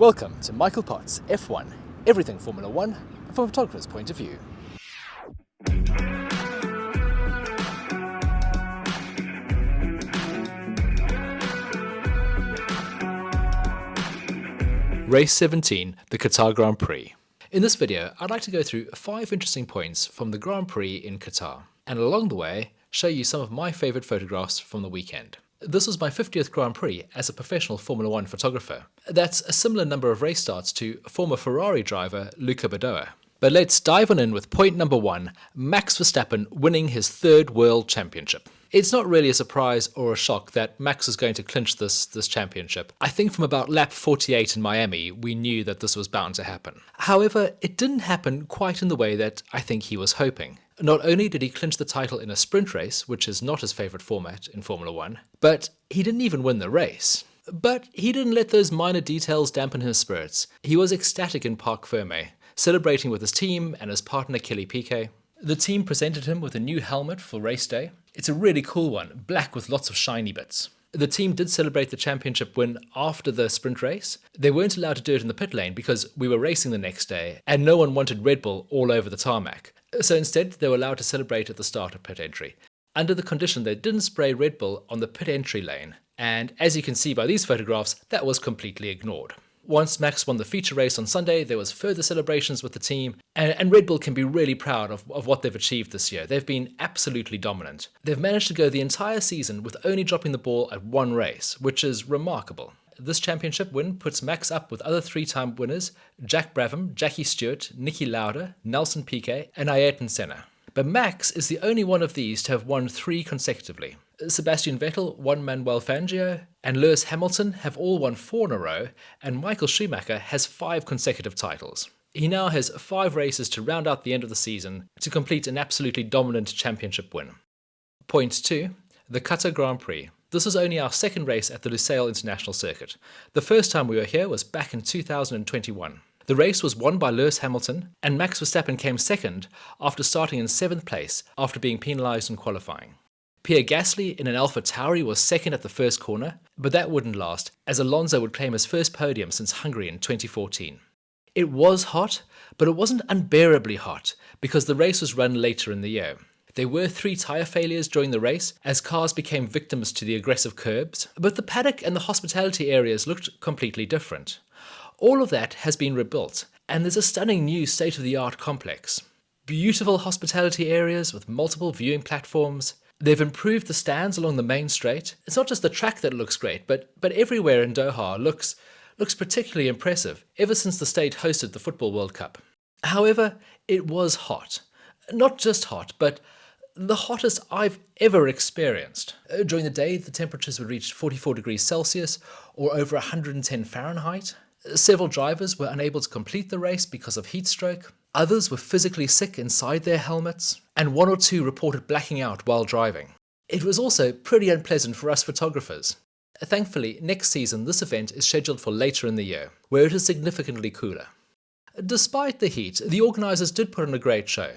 Welcome to Michael Potts F1, everything Formula One from a photographer's point of view. Race 17, the Qatar Grand Prix. In this video, I'd like to go through 5 interesting points from the Grand Prix in Qatar, and along the way, show you some of my favourite photographs from the weekend. This was my 50th Grand Prix as a professional Formula One photographer. That's a similar number of race starts to former Ferrari driver Luca Badoer. But let's dive on in with point number 1, Max Verstappen winning his 3rd World Championship. It's not really a surprise or a shock that Max is going to clinch this championship. I think from about lap 48 in Miami, we knew that this was bound to happen. However, it didn't happen quite in the way that I think he was hoping. Not only did he clinch the title in a sprint race, which is not his favourite format in Formula One, but he didn't even win the race. But he didn't let those minor details dampen his spirits. He was ecstatic in Parc Ferme, celebrating with his team and his partner Kelly Piquet. The team presented him with a new helmet for race day. It's a really cool one, black with lots of shiny bits. The team did celebrate the championship win after the sprint race. They weren't allowed to do it in the pit lane because we were racing the next day and no one wanted Red Bull all over the tarmac. So instead, they were allowed to celebrate at the start of pit entry, under the condition they didn't spray Red Bull on the pit entry lane. And as you can see by these photographs, that was completely ignored. Once Max won the feature race on Sunday, there was further celebrations with the team, and Red Bull can be really proud of what they've achieved this year. They've been absolutely dominant. They've managed to go the entire season with only dropping the ball at one race, which is remarkable. This championship win puts Max up with other 3-time winners, Jack Brabham, Jackie Stewart, Niki Lauda, Nelson Piquet, and Ayrton Senna. But Max is the only one of these to have won 3 consecutively. Sebastian Vettel, Juan Manuel Fangio, and Lewis Hamilton have all won 4 in a row, and Michael Schumacher has 5 consecutive titles. He now has 5 races to round out the end of the season to complete an absolutely dominant championship win. Point 2, the Qatar Grand Prix. This was only our 2nd race at the Lusail International Circuit. The first time we were here was back in 2021. The race was won by Lewis Hamilton, and Max Verstappen came 2nd after starting in 7th place after being penalised in qualifying. Pierre Gasly in an Alpha Tauri was 2nd at the first corner, but that wouldn't last, as Alonso would claim his first podium since Hungary in 2014. It was hot, but it wasn't unbearably hot, because the race was run later in the year. There were 3 tyre failures during the race, as cars became victims to the aggressive curbs, but the paddock and the hospitality areas looked completely different. All of that has been rebuilt, and there's a stunning new state-of-the-art complex. Beautiful hospitality areas with multiple viewing platforms. They've improved the stands along the main straight. It's not just the track that looks great, but everywhere in Doha looks particularly impressive ever since the state hosted the Football World Cup. However, it was hot. Not just hot, but the hottest I've ever experienced. During the day, the temperatures would reach 44 degrees Celsius or over 110 Fahrenheit. Several drivers were unable to complete the race because of heat stroke. Others were physically sick inside their helmets, and 1 or 2 reported blacking out while driving. It was also pretty unpleasant for us photographers. Thankfully, next season this event is scheduled for later in the year, where it is significantly cooler. Despite the heat, the organisers did put on a great show.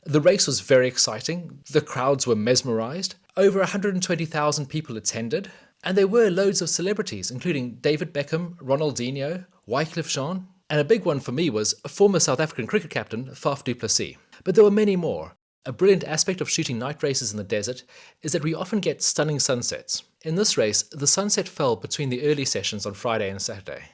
The race was very exciting, the crowds were mesmerised, over 120,000 people attended, and there were loads of celebrities, including David Beckham, Ronaldinho, Wycliffe Jean, and a big one for me was former South African cricket captain Faf du Plessis. But there were many more. A brilliant aspect of shooting night races in the desert is that we often get stunning sunsets. In this race, the sunset fell between the early sessions on Friday and Saturday.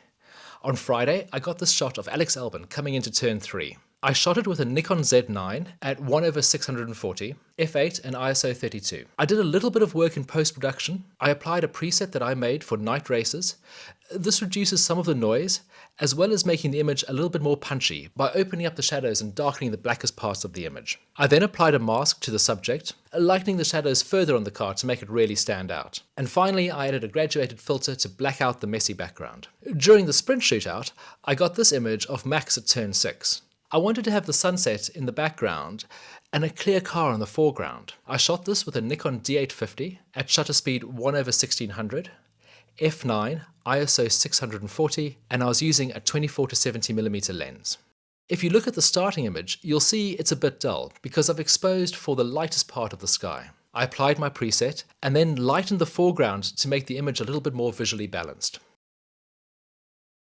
On Friday, I got this shot of Alex Albon coming into turn 3. I shot it with a Nikon Z9 at 1/640, f8 and ISO 32. I did a little bit of work in post-production. I applied a preset that I made for night races. This reduces some of the noise, as well as making the image a little bit more punchy by opening up the shadows and darkening the blackest parts of the image. I then applied a mask to the subject, lightening the shadows further on the car to make it really stand out. And finally, I added a graduated filter to black out the messy background. During the sprint shootout, I got this image of Max at turn 6. I wanted to have the sunset in the background and a clear car in the foreground. I shot this with a Nikon D850 at shutter speed 1/1600, f9, ISO 640, and I was using a 24 to 70mm lens. If you look at the starting image, you'll see it's a bit dull because I've exposed for the lightest part of the sky. I applied my preset and then lightened the foreground to make the image a little bit more visually balanced.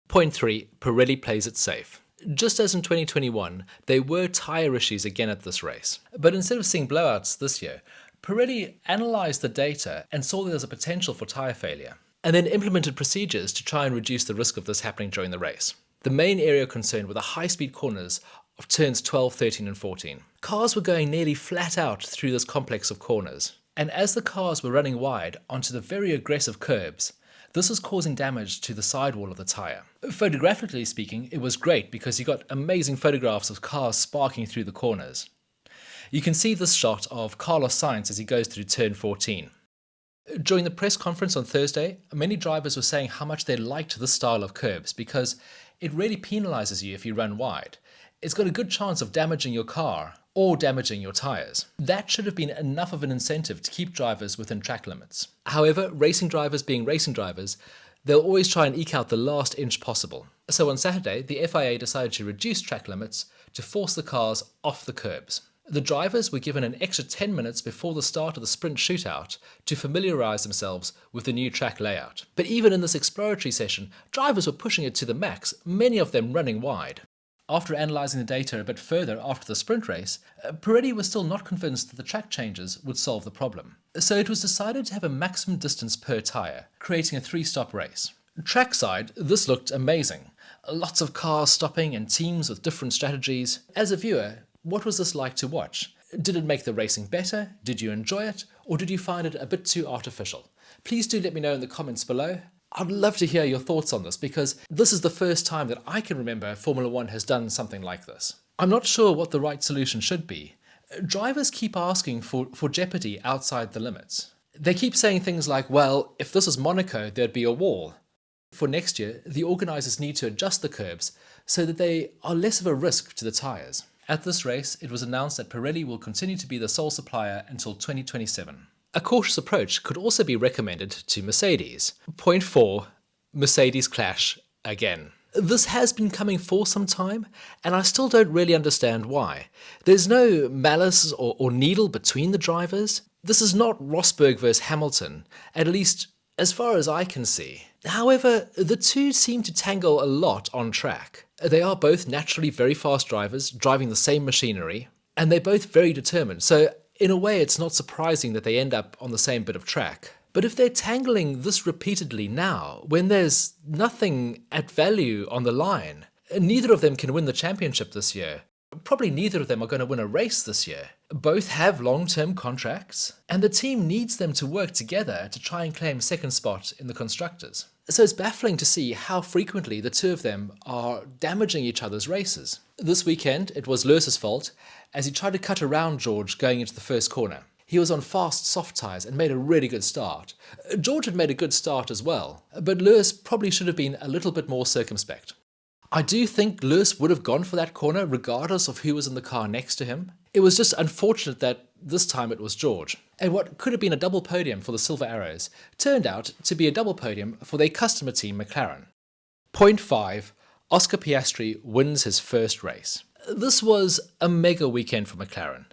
Point 3. Pirelli plays it safe. Just as in 2021, there were tyre issues again at this race. But instead of seeing blowouts this year, Pirelli analysed the data and saw there was a potential for tyre failure, and then implemented procedures to try and reduce the risk of this happening during the race. The main area of concern were the high-speed corners of turns 12, 13 and 14. Cars were going nearly flat out through this complex of corners, and as the cars were running wide onto the very aggressive curbs, this was causing damage to the sidewall of the tyre. Photographically speaking, it was great because you got amazing photographs of cars sparking through the corners. You can see this shot of Carlos Sainz as he goes through turn 14. During the press conference on Thursday, many drivers were saying how much they liked this style of curbs because it really penalises you if you run wide. It's got a good chance of damaging your car or damaging your tyres. That should have been enough of an incentive to keep drivers within track limits. However, racing drivers being racing drivers, they'll always try and eke out the last inch possible. So on Saturday, the FIA decided to reduce track limits to force the cars off the curbs. The drivers were given an extra 10 minutes before the start of the sprint shootout to familiarise themselves with the new track layout. But even in this exploratory session, drivers were pushing it to the max, many of them running wide. After analysing the data a bit further after the sprint race, Pirelli was still not convinced that the track changes would solve the problem. So it was decided to have a maximum distance per tyre, creating a 3-stop race. Trackside, this looked amazing. Lots of cars stopping and teams with different strategies. As a viewer, what was this like to watch? Did it make the racing better? Did you enjoy it? Or did you find it a bit too artificial? Please do let me know in the comments below. I'd love to hear your thoughts on this because this is the first time that I can remember Formula One has done something like this. I'm not sure what the right solution should be. Drivers keep asking for jeopardy outside the limits. They keep saying things like, well, if this is Monaco, there'd be a wall. For next year, the organisers need to adjust the curbs so that they are less of a risk to the tyres. At this race, it was announced that Pirelli will continue to be the sole supplier until 2027. A cautious approach could also be recommended to Mercedes. Point 4. Mercedes clash again. This has been coming for some time, and I still don't really understand why. There's no malice or needle between the drivers. This is not Rosberg versus Hamilton, at least as far as I can see. However, the two seem to tangle a lot on track. They are both naturally very fast drivers, driving the same machinery, and they're both very determined, so in a way it's not surprising that they end up on the same bit of track. But if they're tangling this repeatedly now, when there's nothing at value on the line, neither of them can win the championship this year. Probably neither of them are going to win a race this year. Both have long-term contracts, and the team needs them to work together to try and claim second spot in the constructors. So it's baffling to see how frequently the two of them are damaging each other's races. This weekend, it was Lewis's fault as he tried to cut around George going into the first corner. He was on fast, soft tyres and made a really good start. George had made a good start as well, but Lewis probably should have been a little bit more circumspect. I do think Lewis would have gone for that corner regardless of who was in the car next to him. It was just unfortunate that this time it was George. And what could have been a double podium for the Silver Arrows turned out to be a double podium for their customer team McLaren. Point 5. Oscar Piastri wins his first race. This was a mega weekend for McLaren,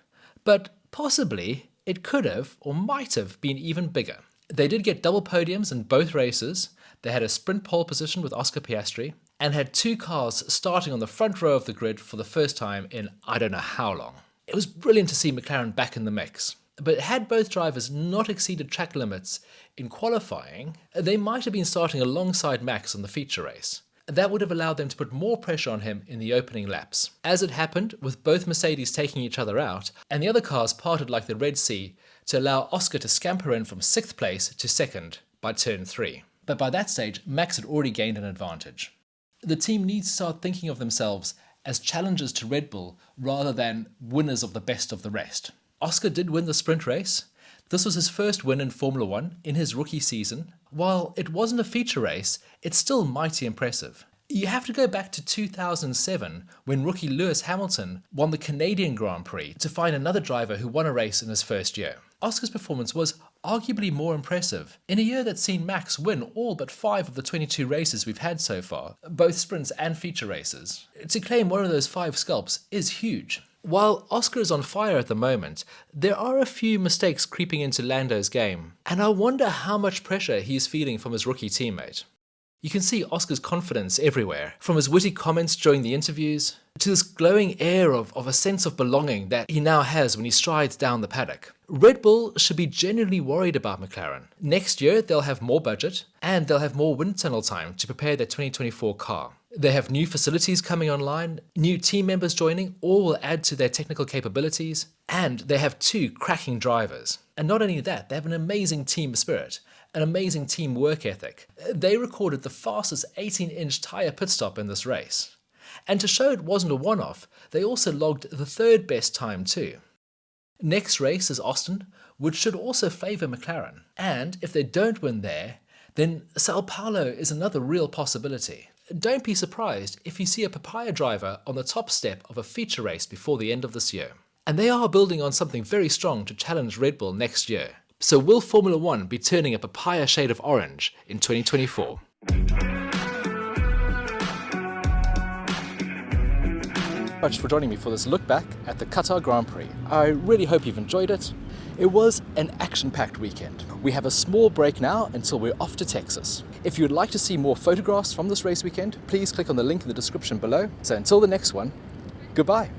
but possibly it could have or might have been even bigger. They did get double podiums in both races. They had a sprint pole position with Oscar Piastri and had two cars starting on the front row of the grid for the first time in I don't know how long. It was brilliant to see McLaren back in the mix. But had both drivers not exceeded track limits in qualifying, they might have been starting alongside Max on the feature race. That would have allowed them to put more pressure on him in the opening laps. As it happened, with both Mercedes taking each other out, and the other cars parted like the Red Sea to allow Oscar to scamper in from 6th place to 2nd by turn 3. But by that stage, Max had already gained an advantage. The team needs to start thinking of themselves as challengers to Red Bull rather than winners of the best of the rest. Oscar did win the sprint race. This was his first win in Formula One in his rookie season. While it wasn't a feature race, it's still mighty impressive. You have to go back to 2007 when rookie Lewis Hamilton won the Canadian Grand Prix to find another driver who won a race in his first year. Oscar's performance was arguably more impressive in a year that's seen Max win all but 5 of the 22 races we've had so far, both sprints and feature races. To claim one of those 5 scalps is huge. While Oscar is on fire at the moment, there are a few mistakes creeping into Lando's game, and I wonder how much pressure he's feeling from his rookie teammate. You can see Oscar's confidence everywhere, from his witty comments during the interviews, to this glowing air of a sense of belonging that he now has when he strides down the paddock. Red Bull should be genuinely worried about McLaren. Next year they'll have more budget, and they'll have more wind tunnel time to prepare their 2024 car. They have new facilities coming online, new team members joining, all will add to their technical capabilities, and they have 2 cracking drivers. And not only that, they have an amazing team spirit, an amazing team work ethic. They recorded the fastest 18-inch tyre pit stop in this race. And to show it wasn't a one-off, they also logged the 3rd best time too. Next race is Austin, which should also favour McLaren. And if they don't win there, then Sao Paulo is another real possibility. Don't be surprised if you see a papaya driver on the top step of a feature race before the end of this year. And they are building on something very strong to challenge Red Bull next year. So will Formula 1 be turning a papaya shade of orange in 2024? Much for joining me for this look back at the Qatar Grand Prix. I really hope you've enjoyed it. It was an action-packed weekend. We have a small break now until we're off to Texas. If you would like to see more photographs from this race weekend, please click on the link in the description below. So until the next one, goodbye.